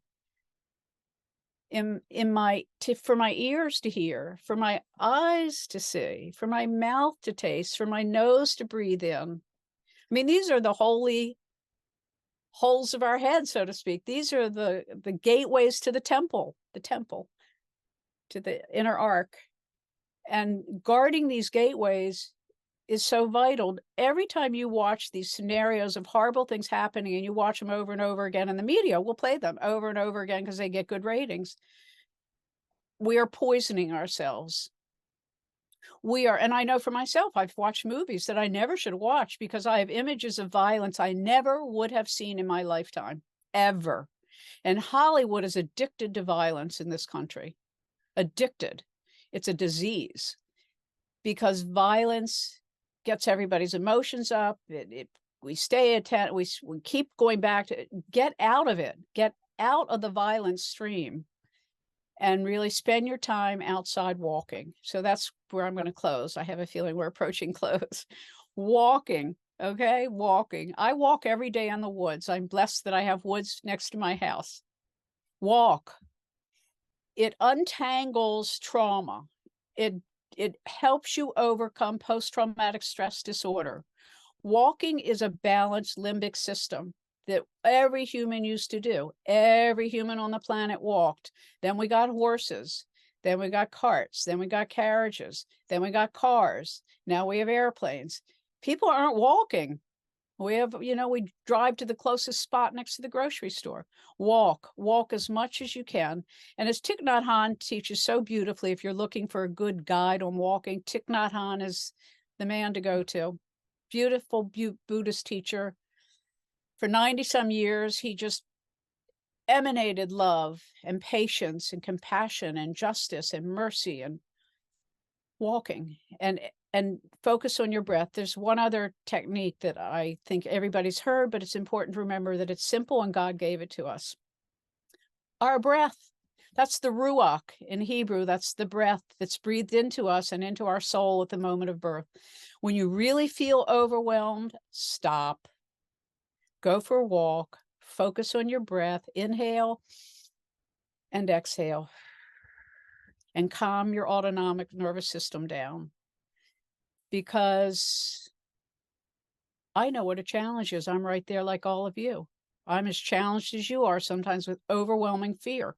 for my ears to hear, for my eyes to see, for my mouth to taste, for my nose to breathe in. I mean, these are the holy holes of our head, so to speak. These are the gateways to the temple, to the inner ark. And guarding these gateways is so vital. Every time you watch these scenarios of horrible things happening, and you watch them over and over again, and the media will play them over and over again because they get good ratings, we are poisoning ourselves. We are, and I know for myself, I've watched movies that I never should watch because I have images of violence I never would have seen in my lifetime, ever. And Hollywood is addicted to violence in this country. Addicted. It's a disease, because violence gets everybody's emotions up. We stay attentive. We keep going back to it. Get out of it. Get out of the violence stream and really spend your time outside walking. So that's where I'm going to close. I have a feeling we're approaching close. Walking. Okay. Walking. I walk every day in the woods. I'm blessed that I have woods next to my house. Walk. It untangles trauma. It helps you overcome post-traumatic stress disorder. Walking is a balanced limbic system that every human used to do. Every human on the planet walked. Then we got horses. Then we got carts. Then we got carriages. Then we got cars. Now we have airplanes. People aren't walking. We have, we drive to the closest spot next to the grocery store. Walk as much as you can. And as Thich Nhat Hanh teaches so beautifully, if you're looking for a good guide on walking, Thich Nhat Hanh is the man to go to. Beautiful Buddhist teacher. For 90 some years, he just emanated love and patience and compassion and justice and mercy and walking and focus on your breath. There's one other technique that I think everybody's heard, but it's important to remember that it's simple and God gave it to us. Our breath, that's the ruach in Hebrew. That's the breath that's breathed into us and into our soul at the moment of birth. When you really feel overwhelmed, stop, go for a walk, focus on your breath, inhale and exhale, and calm your autonomic nervous system down. Because I know what a challenge is. I'm right there like all of you. I'm as challenged as you are, sometimes with overwhelming fear,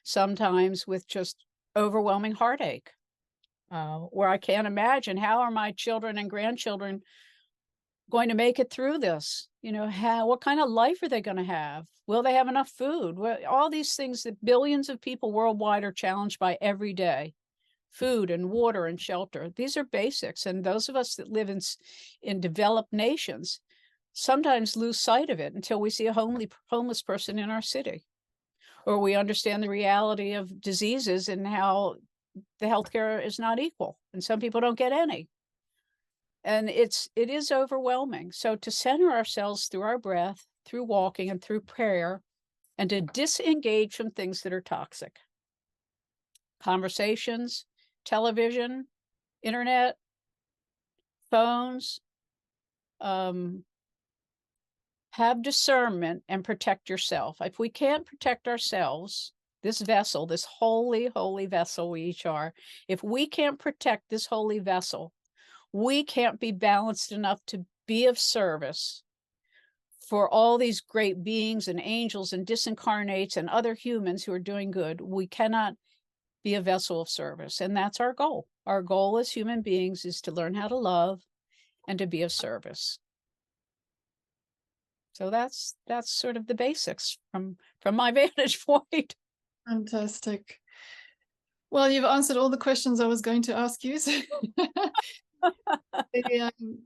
sometimes with just overwhelming heartache, where I can't imagine how are my children and grandchildren going to make it through this? What kind of life are they going to have? Will they have enough food? Well, all these things that billions of people worldwide are challenged by every day. food and water and shelter. These are basics. And those of us that live in developed nations sometimes lose sight of it until we see a homeless person in our city, or we understand the reality of diseases and how the healthcare is not equal, and some people don't get any. And it is overwhelming. So to center ourselves through our breath, through walking, and through prayer, and to disengage from things that are toxic. Conversations, television, internet, phones. Have discernment and protect yourself. If we can't protect ourselves, this vessel, this holy, holy vessel we each are, if we can't protect this holy vessel, we can't be balanced enough to be of service for all these great beings and angels and disincarnates and other humans who are doing good. We cannot be a vessel of service. And that's our goal. Our goal as human beings is to learn how to love and to be of service. So that's sort of the basics from my vantage point. Fantastic. Well, you've answered all the questions I was going to ask you. So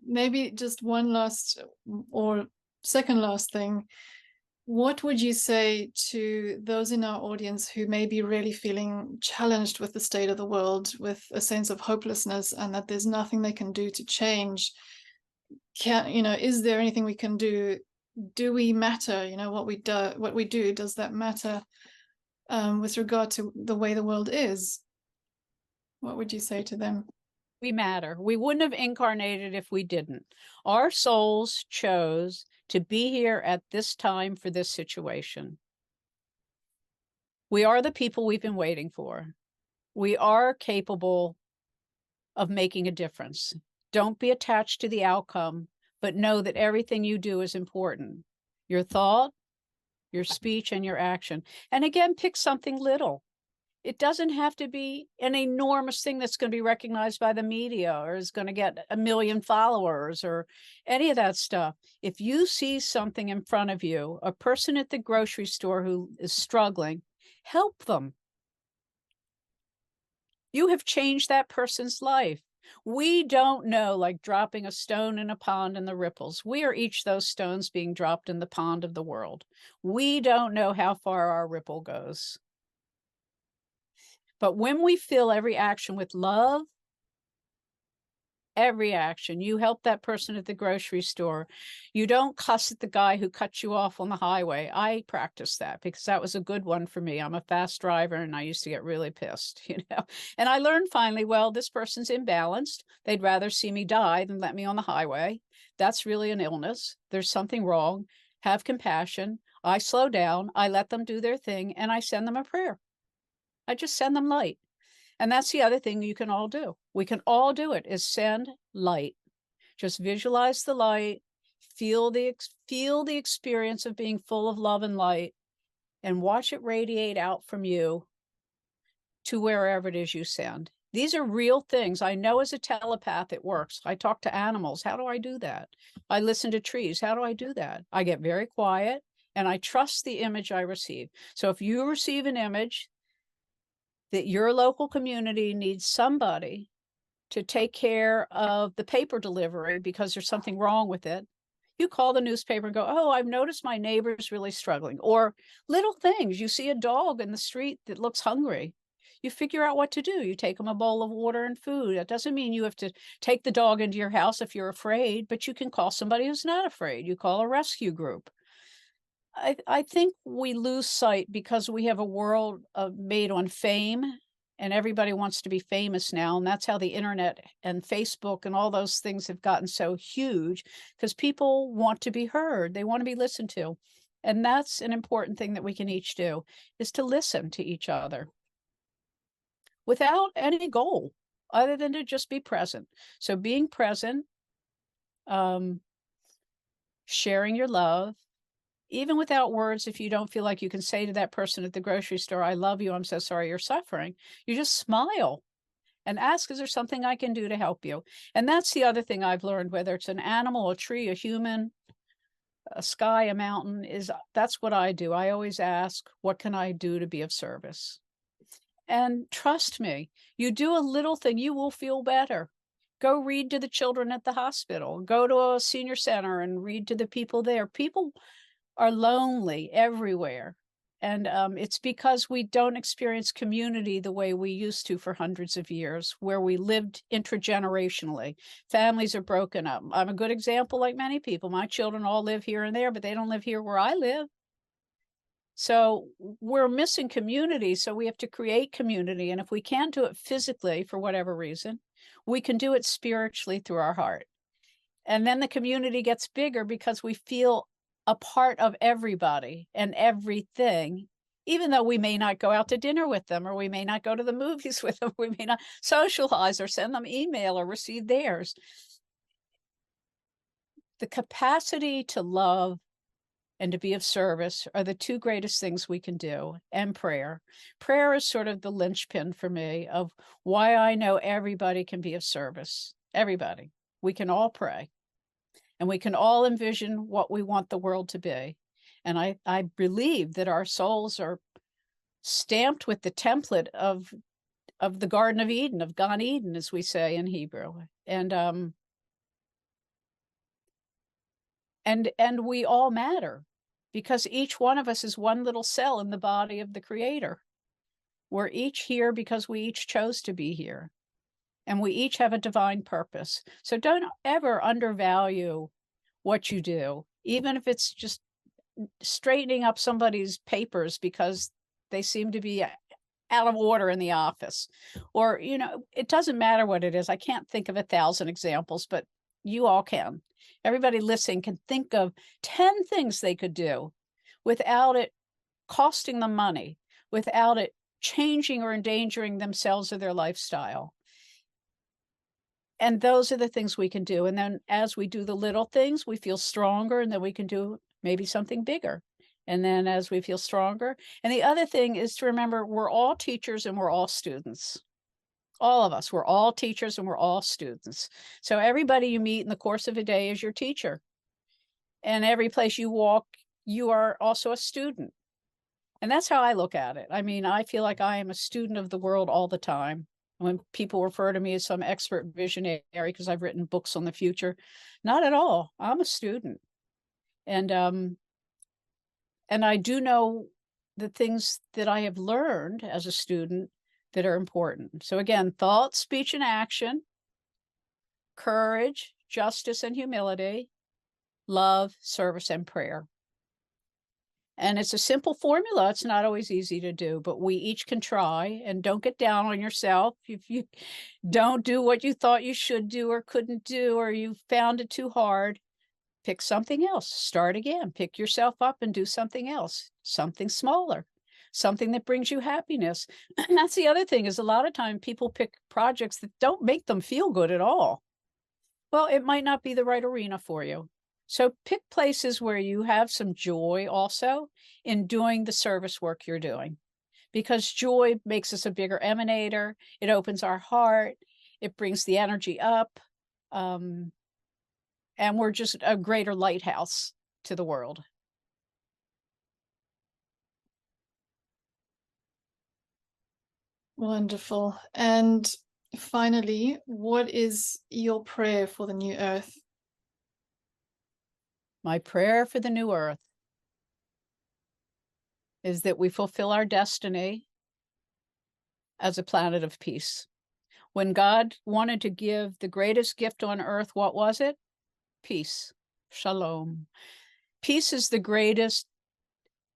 maybe just one last or second last thing. What would you say to those in our audience who may be really feeling challenged with the state of the world, with a sense of hopelessness, and that there's nothing they can do to change? Is there anything we can do? Do we matter? What we do, does that matter with regard to the way the world is? What would you say to them? We matter. We wouldn't have incarnated if we didn't. Our souls chose to be here at this time for this situation. We are the people we've been waiting for. We are capable of making a difference. Don't be attached to the outcome, but know that everything you do is important. Your thought, your speech, and your action. And again, pick something little. It doesn't have to be an enormous thing that's going to be recognized by the media or is going to get 1 million followers or any of that stuff. If you see something in front of you, a person at the grocery store who is struggling, help them. You have changed that person's life. We don't know, like dropping a stone in a pond and the ripples. We are each those stones being dropped in the pond of the world. We don't know how far our ripple goes. But when we fill every action with love, every action, you help that person at the grocery store. You don't cuss at the guy who cut you off on the highway. I practice that because that was a good one for me. I'm a fast driver and I used to get really pissed, And I learned finally, well, this person's imbalanced. They'd rather see me die than let me on the highway. That's really an illness. There's something wrong. Have compassion. I slow down. I let them do their thing and I send them a prayer. I just send them light. And that's the other thing you can all do. We can all do it, is send light. Just visualize the light, feel the experience of being full of love and light, and watch it radiate out from you to wherever it is you send. These are real things. I know as a telepath it works. I talk to animals. How do I do that? I listen to trees. How do I do that? I get very quiet and I trust the image I receive. So if you receive an image that your local community needs somebody to take care of the paper delivery because there's something wrong with it, you call the newspaper and go, oh, I've noticed my neighbor's really struggling. Or little things. You see a dog in the street that looks hungry. You figure out what to do. You take them a bowl of water and food. That doesn't mean you have to take the dog into your house if you're afraid, but you can call somebody who's not afraid. You call a rescue group. I think we lose sight because we have a world made on fame and everybody wants to be famous now. And that's how the internet and Facebook and all those things have gotten so huge because people want to be heard. They want to be listened to. And that's an important thing that we can each do, is to listen to each other without any goal other than to just be present. So being present, sharing your love, even without words, if you don't feel like you can say to that person at the grocery store, I love you, I'm so sorry you're suffering, you just smile and ask, is there something I can do to help you? And that's the other thing I've learned, whether it's an animal, a tree, a human, a sky, a mountain, that's what I do. I always ask, what can I do to be of service? And trust me, you do a little thing, you will feel better. Go read to the children at the hospital. Go to a senior center and read to the people there. People are lonely everywhere. And it's because we don't experience community the way we used to for hundreds of years, where we lived intergenerationally. Families are broken up. I'm a good example, like many people. My children all live here and there, but they don't live here where I live. So we're missing community. So we have to create community. And if we can't do it physically for whatever reason, we can do it spiritually through our heart. And then the community gets bigger because we feel a part of everybody and everything, even though we may not go out to dinner with them, or we may not go to the movies with them, we may not socialize or send them email or receive theirs. The capacity to love and to be of service are the two greatest things we can do, and prayer. Prayer is sort of the linchpin for me of why I know everybody can be of service. Everybody. We can all pray. And we can all envision what we want the world to be. And I believe that our souls are stamped with the template of the Garden of Eden, of Gan Eden, as we say in Hebrew. And we all matter, because each one of us is one little cell in the body of the Creator. We're each here because we each chose to be here. And we each have a divine purpose. So don't ever undervalue what you do, even if it's just straightening up somebody's papers because they seem to be out of order in the office. Or, it doesn't matter what it is. I can't think of 1,000 examples, but you all can. Everybody listening can think of 10 things they could do without it costing them money, without it changing or endangering themselves or their lifestyle. And those are the things we can do. And then as we do the little things, we feel stronger, and then we can do maybe something bigger. And then as we feel stronger. And the other thing is to remember, we're all teachers and we're all students. All of us, we're all teachers and we're all students. So everybody you meet in the course of a day is your teacher. And every place you walk, you are also a student. And that's how I look at it. I mean, I feel like I am a student of the world all the time. When people refer to me as some expert visionary because I've written books on the future, not at all. I'm a student. And I do know the things that I have learned as a student that are important. So again, thought, speech, and action, courage, justice, and humility, love, service, and prayer. And it's a simple formula. It's not always easy to do, but we each can try. And don't get down on yourself if you don't do what you thought you should do or couldn't do, or you found it too hard. Pick something else. Start again. Pick yourself up and do something else, something smaller, something that brings you happiness. And that's the other thing, is a lot of time people pick projects that don't make them feel good at all. Well, it might not be the right arena for you. So pick places where you have some joy also in doing the service work you're doing, because joy makes us a bigger emanator. It opens our heart. It brings the energy up. And we're just a greater lighthouse to the world. Wonderful. And finally, what is your prayer for the new earth? My prayer for the new earth is that we fulfill our destiny as a planet of peace. When God wanted to give the greatest gift on earth, what was it? Peace. Shalom. Peace is the greatest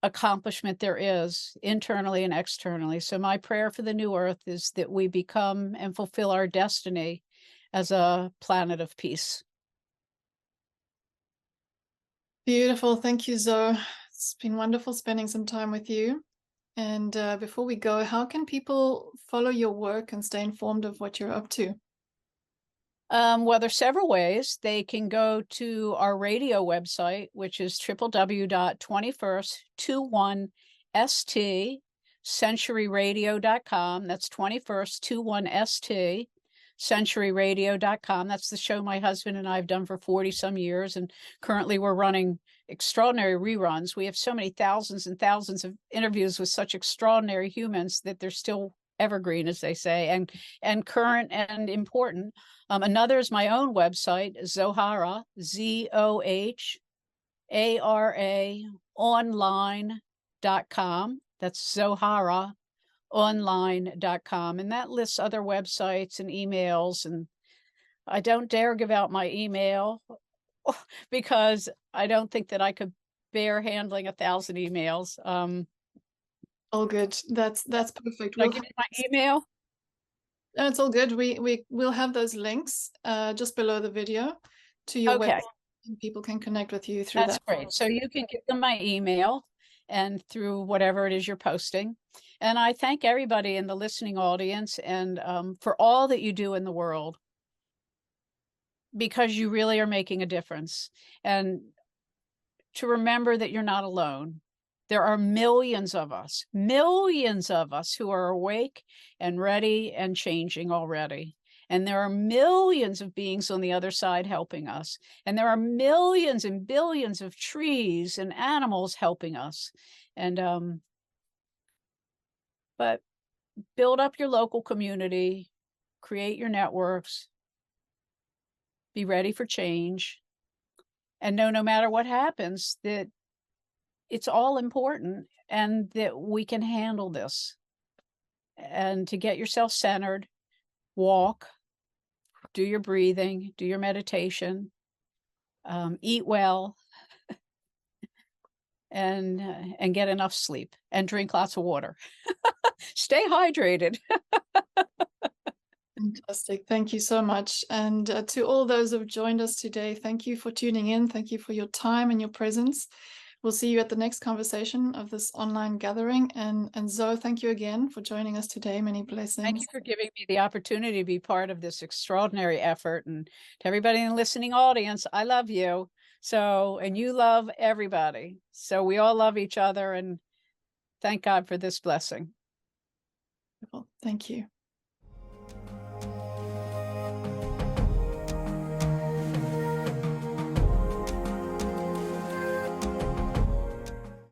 accomplishment there is, internally and externally. So my prayer for the new earth is that we become and fulfill our destiny as a planet of peace. Beautiful. Thank you, Zoe. It's been wonderful spending some time with you. And before we go, how can people follow your work and stay informed of what you're up to? Well, there's several ways. They can go to our radio website, which is www.21st-centuryradio.com. That's 21st-21st, centuryradio.com. That's the show my husband and I have done for 40 some years. And currently we're running extraordinary reruns. We have so many thousands and thousands of interviews with such extraordinary humans that they're still evergreen, as they say, and current and important. Another is my own website, Zohara, Zohara online.com. That's Zohara online.com. And that lists other websites and emails. And I don't dare give out my email because I don't think that I could bear handling 1,000 emails. All good. That's perfect. Should I give you my email? No, it's all good. We'll have those links just below the video to your Okay. website, and people can connect with you through That's that. great. So you can give them my email and through whatever it is you're posting. And I thank everybody in the listening audience and for all that you do in the world, because you really are making a difference. And to remember that you're not alone. There are millions of us who are awake and ready and changing already. And there are millions of beings on the other side helping us. And there are millions and billions of trees and animals helping us. And, but build up your local community, create your networks, be ready for change, and know no matter what happens that it's all important and that we can handle this. And to get yourself centered, walk, do your breathing, do your meditation, eat well, and get enough sleep and drink lots of water. Stay hydrated. Fantastic. Thank you so much. And to all those who've joined us today, thank you for tuning in. Thank you for your time and your presence. We'll see you at the next conversation of this online gathering. And Zoe, thank you again for joining us today. Many blessings. Thank you for giving me the opportunity to be part of this extraordinary effort. And to everybody in the listening audience, I love you. So, and you love everybody. So we all love each other, and thank God for this blessing. Thank you.